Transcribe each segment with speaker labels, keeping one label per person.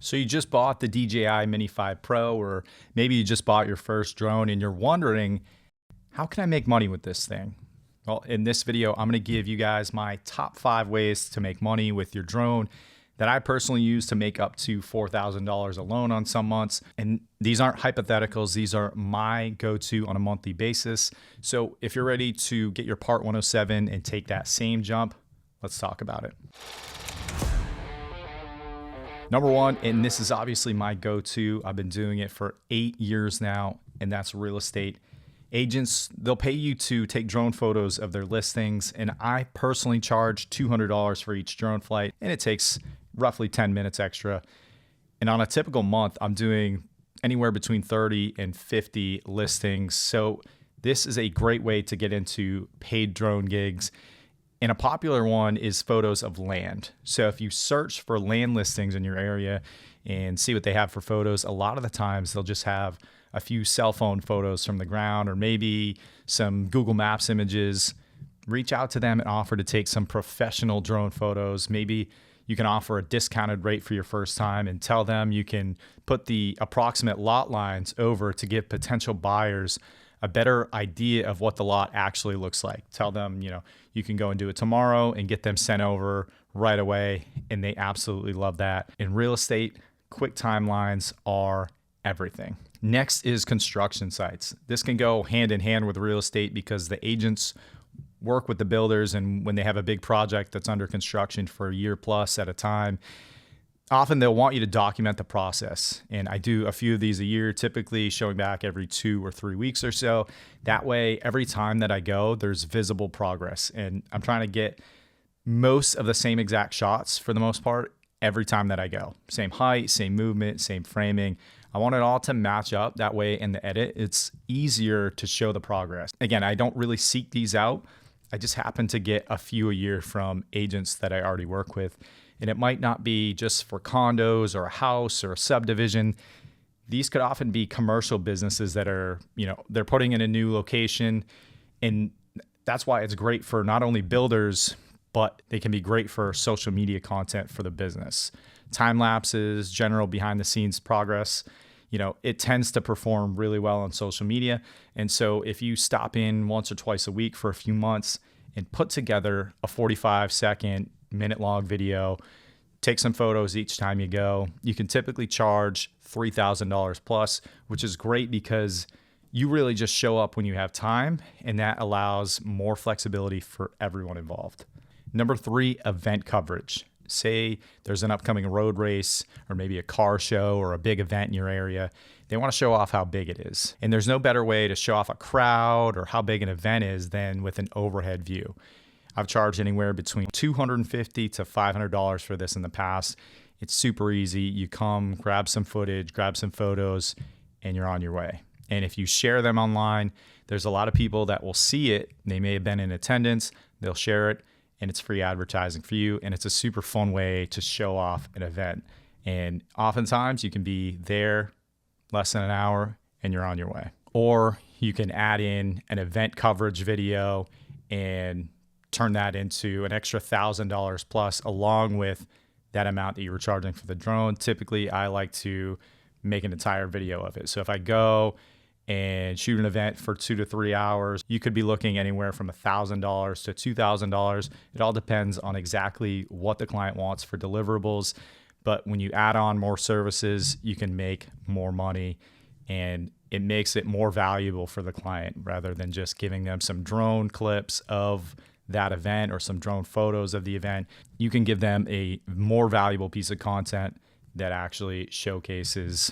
Speaker 1: So you just bought the DJI Mini 5 Pro, or maybe you just bought your first drone and you're wondering, how can I make money with this thing? Well, in this video, I'm gonna give you guys my top 5 ways to make money with your drone that I personally use to make up to $4,000 alone on some months. And these aren't hypotheticals, these are my go-to on a monthly basis. So if you're ready to get your Part 107 and take that same jump, let's talk about it. Number one, and this is obviously my go-to, I've been doing it for 8 years now, and that's real estate. Agents, they'll pay you to take drone photos of their listings, and I personally charge $200 for each drone flight, and it takes roughly 10 minutes extra. And on a typical month, I'm doing anywhere between 30 and 50 listings. So this is a great way to get into paid drone gigs. And a popular one is photos of land. So if you search for land listings in your area and see what they have for photos, a lot of the times they'll just have a few cell phone photos from the ground or maybe some Google Maps images. Reach out to them and offer to take some professional drone photos. Maybe you can offer a discounted rate for your first time and tell them you can put the approximate lot lines over to give potential buyers a better idea of what the lot actually looks like. Tell them, you can go and do it tomorrow and get them sent over right away. And they absolutely love that. In real estate, quick timelines are everything. Next is construction sites. This can go hand in hand with real estate because the agents work with the builders, and when they have a big project that's under construction for a year plus at a time, often they'll want you to document the process. And I do a few of these a year, typically showing back every 2 or 3 weeks or so. That way, every time that I go, there's visible progress. And I'm trying to get most of the same exact shots for the most part every time that I go. Same height, same movement, same framing. I want it all to match up. That way in the edit, it's easier to show the progress. Again, I don't really seek these out. I just happen to get a few a year from agents that I already work with. And it might not be just for condos or a house or a subdivision. These could often be commercial businesses that are, they're putting in a new location. And that's why it's great for not only builders, but they can be great for social media content for the business. Time lapses, general behind the scenes progress, it tends to perform really well on social media. And so if you stop in once or twice a week for a few months and put together a 45-second, minute-long video, take some photos each time you go, you can typically charge $3,000 plus, which is great because you really just show up when you have time, and that allows more flexibility for everyone involved. Number 3, event coverage. Say there's an upcoming road race or maybe a car show or a big event in your area. They want to show off how big it is. And there's no better way to show off a crowd or how big an event is than with an overhead view. I've charged anywhere between $250 to $500 for this in the past. It's super easy. You come, grab some footage, grab some photos, and you're on your way. And if you share them online, there's a lot of people that will see it. They may have been in attendance. They'll share it, and it's free advertising for you. And it's a super fun way to show off an event. And oftentimes you can be there less than an hour and you're on your way. Or you can add in an event coverage video and turn that into an extra $1,000 plus along with that amount that you were charging for the drone. Typically, I like to make an entire video of it. So if I go and shoot an event for 2 to 3 hours, you could be looking anywhere from $1,000 to $2,000. It all depends on exactly what the client wants for deliverables. But when you add on more services, you can make more money, and it makes it more valuable for the client rather than just giving them some drone clips of that event or some drone photos of the event. You can give them a more valuable piece of content that actually showcases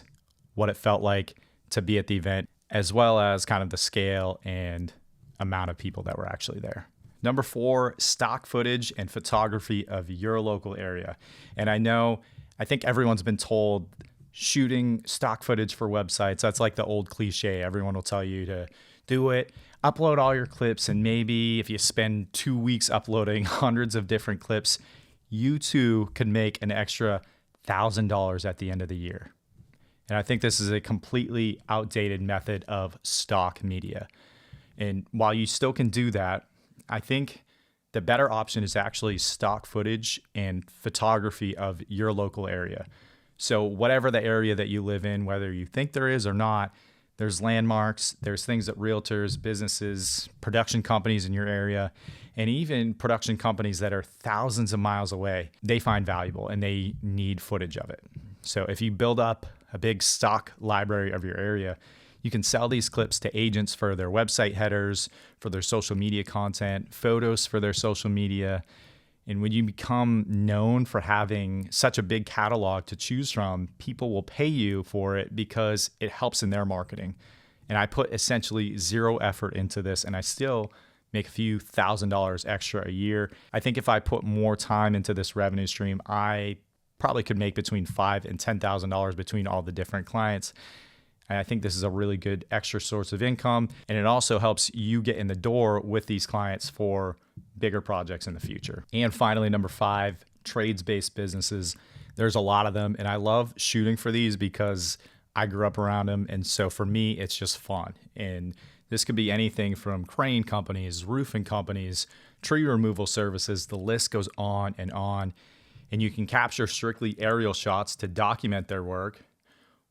Speaker 1: what it felt like to be at the event, as well as kind of the scale and amount of people that were actually there. Number 4, stock footage and photography of your local area. And I think everyone's been told shooting stock footage for websites, that's like the old cliche. Everyone will tell you to do it, upload all your clips, and maybe if you spend 2 weeks uploading hundreds of different clips, you too can make an extra $1,000 at the end of the year. And I think this is a completely outdated method of stock media. And while you still can do that, I think the better option is actually stock footage and photography of your local area. So whatever the area that you live in, whether you think there is or not, there's landmarks, there's things that realtors, businesses, production companies in your area, and even production companies that are thousands of miles away, they find valuable and they need footage of it. So if you build up a big stock library of your area, you can sell these clips to agents for their website headers, for their social media content, photos for their social media. And when you become known for having such a big catalog to choose from, people will pay you for it because it helps in their marketing. And I put essentially zero effort into this, and I still make a few $1,000s extra a year. I think if I put more time into this revenue stream, I probably could make between $5,000 and $10,000 between all the different clients. And I think this is a really good extra source of income. And it also helps you get in the door with these clients for bigger projects in the future. And finally, number 5, trades-based businesses. There's a lot of them. And I love shooting for these because I grew up around them. And so for me, it's just fun. And this could be anything from crane companies, roofing companies, tree removal services. The list goes on. And you can capture strictly aerial shots to document their work.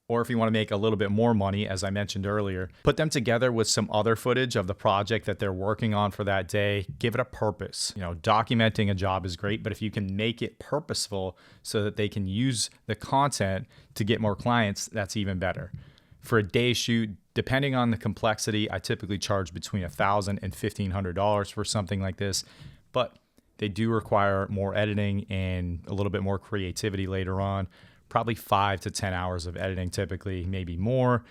Speaker 1: Or if you want to make a little bit more money, as I mentioned earlier, put them together with some other footage of the project that they're working on for that day. Give it a purpose. Documenting a job is great, but if you can make it purposeful so that they can use the content to get more clients, that's even better. For a day shoot, depending on the complexity, I typically charge between $1,000 and $1,500 for something like this, but they do require more editing and a little bit more creativity later on. Probably 5 to 10 hours of editing typically, maybe more.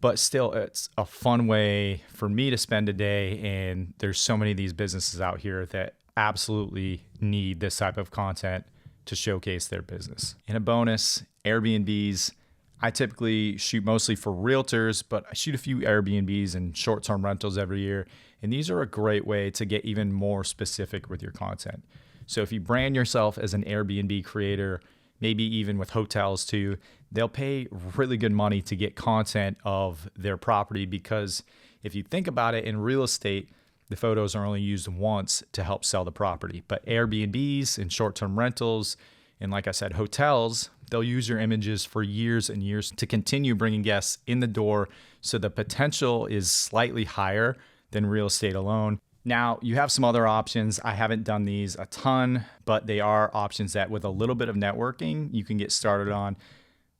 Speaker 1: But still, it's a fun way for me to spend a day. And there's so many of these businesses out here that absolutely need this type of content to showcase their business. And a bonus, Airbnbs. I typically shoot mostly for realtors, but I shoot a few Airbnbs and short-term rentals every year. And these are a great way to get even more specific with your content. So if you brand yourself as an Airbnb creator, maybe even with hotels too, they'll pay really good money to get content of their property because if you think about it, in real estate, the photos are only used once to help sell the property. But Airbnbs and short-term rentals, and like I said, hotels, they'll use your images for years and years to continue bringing guests in the door. So the potential is slightly higher than real estate alone. Now, you have some other options. I haven't done these a ton, but they are options that with a little bit of networking, you can get started on.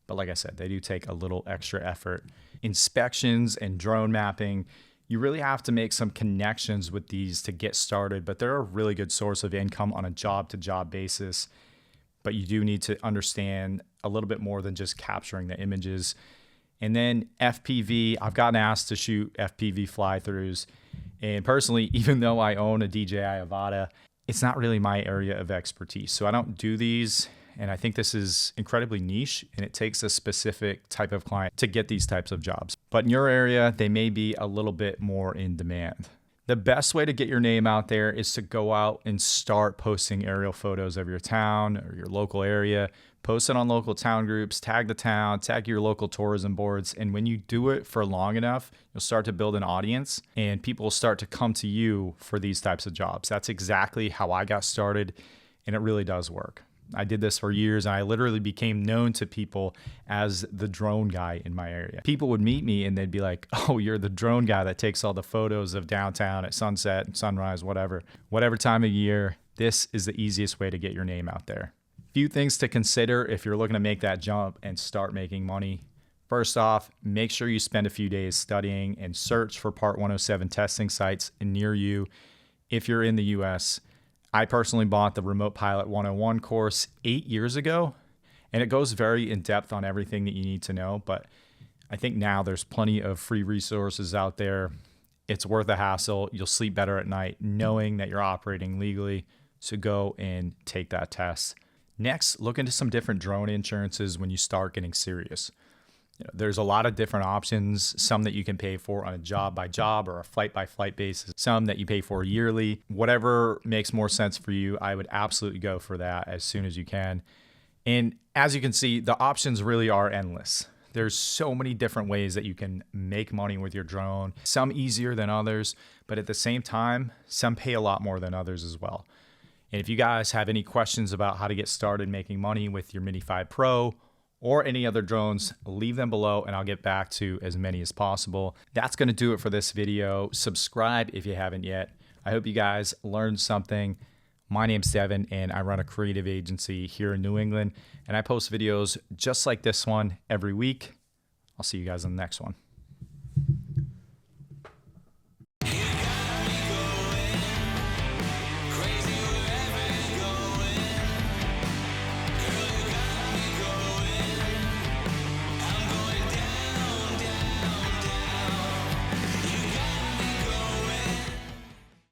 Speaker 1: But like I said, they do take a little extra effort. Inspections and drone mapping, you really have to make some connections with these to get started, but they're a really good source of income on a job-to-job basis. But you do need to understand a little bit more than just capturing the images. And then FPV, I've gotten asked to shoot FPV fly-throughs. And personally, even though I own a DJI Avata, it's not really my area of expertise. So I don't do these. And I think this is incredibly niche and it takes a specific type of client to get these types of jobs. But in your area, they may be a little bit more in demand. The best way to get your name out there is to go out and start posting aerial photos of your town or your local area. Post it on local town groups, tag the town, tag your local tourism boards. And when you do it for long enough, you'll start to build an audience and people will start to come to you for these types of jobs. That's exactly how I got started and it really does work. I did this for years and I literally became known to people as the drone guy in my area. People would meet me and they'd be like, oh, you're the drone guy that takes all the photos of downtown at sunset and sunrise, whatever time of year. This is the easiest way to get your name out there. Few things to consider if you're looking to make that jump and start making money. First off, make sure you spend a few days studying and search for Part 107 testing sites near you if you're in the US. I personally bought the Remote Pilot 101 course 8 years ago, and it goes very in depth on everything that you need to know. But I think now there's plenty of free resources out there. It's worth the hassle. You'll sleep better at night knowing that you're operating legally. So go and take that test. Next, look into some different drone insurances when you start getting serious. There's a lot of different options, some that you can pay for on a job by job or a flight by flight basis, some that you pay for yearly. Whatever makes more sense for you, I would absolutely go for that as soon as you can. And as you can see, the options really are endless. There's so many different ways that you can make money with your drone, some easier than others, but at the same time, some pay a lot more than others as well. And if you guys have any questions about how to get started making money with your Mini 5 Pro or any other drones, leave them below and I'll get back to as many as possible. That's going to do it for this video. Subscribe if you haven't yet. I hope you guys learned something. My name's Devin and I run a creative agency here in New England, and I post videos just like this one every week. I'll see you guys in the next one.